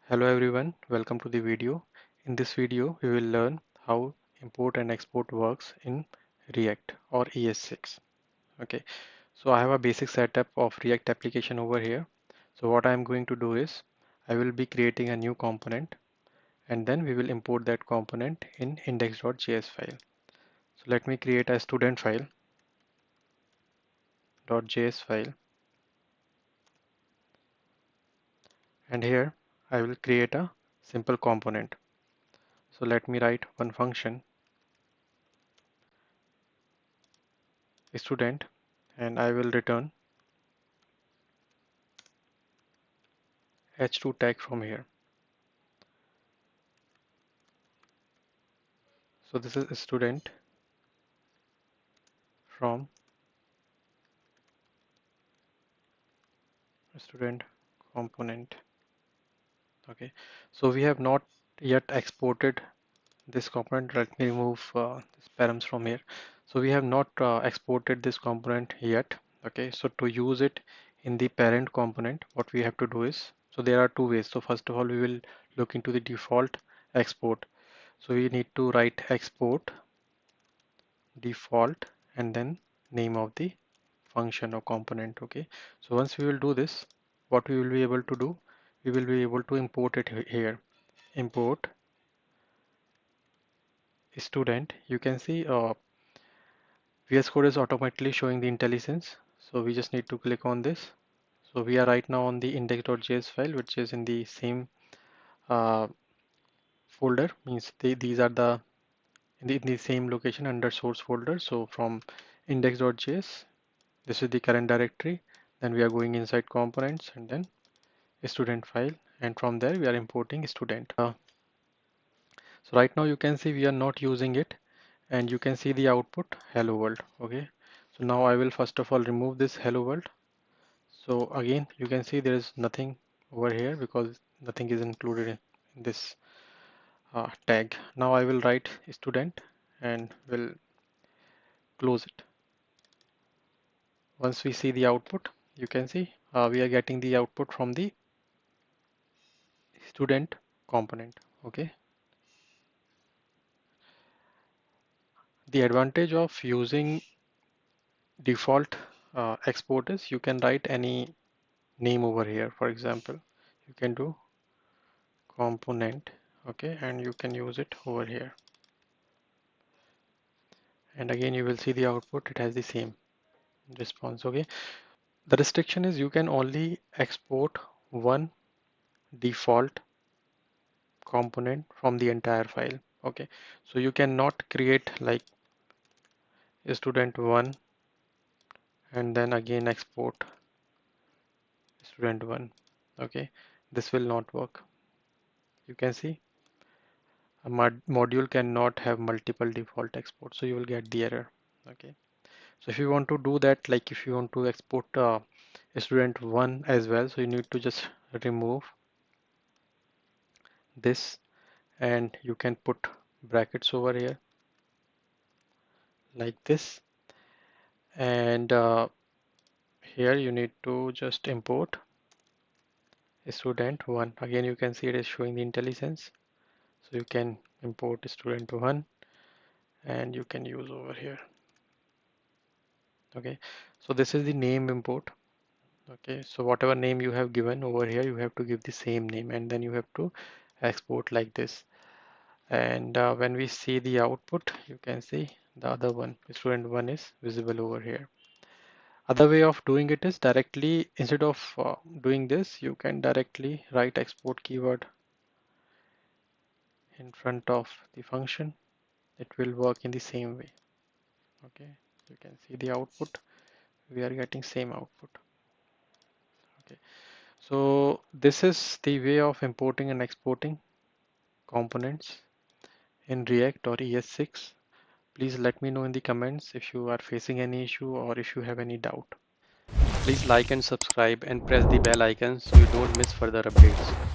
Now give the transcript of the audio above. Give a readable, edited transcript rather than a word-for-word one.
Hello everyone, welcome to the video. In this video, we will learn how import and export works in React or ES6. Okay, so I have a basic setup of React application over here. So what I am going to do is I will be creating a new component and then we will import that component in index.js file. So let me create a student file .js file, and here I will create a simple component. So let me write one function student, and I will return h2 tag from here. So this is a student from student component. Okay, so we have not yet exported this component. Let me remove this params from here. So we have not exported this component yet. Okay, so to use it in the parent component, what we have to do is, so there are two ways. So first of all, we will look into the default export. So we need to write export default and then name of the function or component. Okay, so once we will do this, what we will be able to do, we will be able to import it here. Import student. You can see VS Code is automatically showing the IntelliSense, so we just need to click on this. So we are right now on the index.js file, which is in the same uh, folder, means these are in the same location under source folder. So from index.js, this is the current directory. Then we are going inside components and then student file, and from there we are importing student. So right now you can see we are not using it, and you can see the output hello world. Okay, so now I will first of all remove this hello world. So again you can see there is nothing over here because nothing is included in this tag. Now I will write student and will close it. Once we see the output, you can see we are getting the output from the student component. Okay, the advantage of using default export is you can write any name over here. For example, you can do component, okay, and you can use it over here, and again you will see the output, it has the same response. Okay, the restriction is you can only export one default component from the entire file. Okay, so you cannot create like student one and then again export student one. Okay, this will not work. You can see a module cannot have multiple default exports, so you will get the error. Okay, so if you want to do that, like if you want to export student one as well, so you need to just remove this and you can put brackets over here like this, and here you need to just import student one. Again you can see it is showing the IntelliSense, so you can import student one and you can use over here. Okay, so this is the name import. Okay, so whatever name you have given over here, you have to give the same name and then you have to export like this. And when we see the output, you can see the other one, student one, is visible over here. Other way of doing it is directly, instead of doing this, you can directly write export keyword in front of the function. It will work in the same way. Okay, you can see the output, we are getting same output. Okay, so this is the way of importing and exporting components in React or ES6. Please let me know in the comments if you are facing any issue or if you have any doubt. Please like and subscribe and press the bell icon so you don't miss further updates.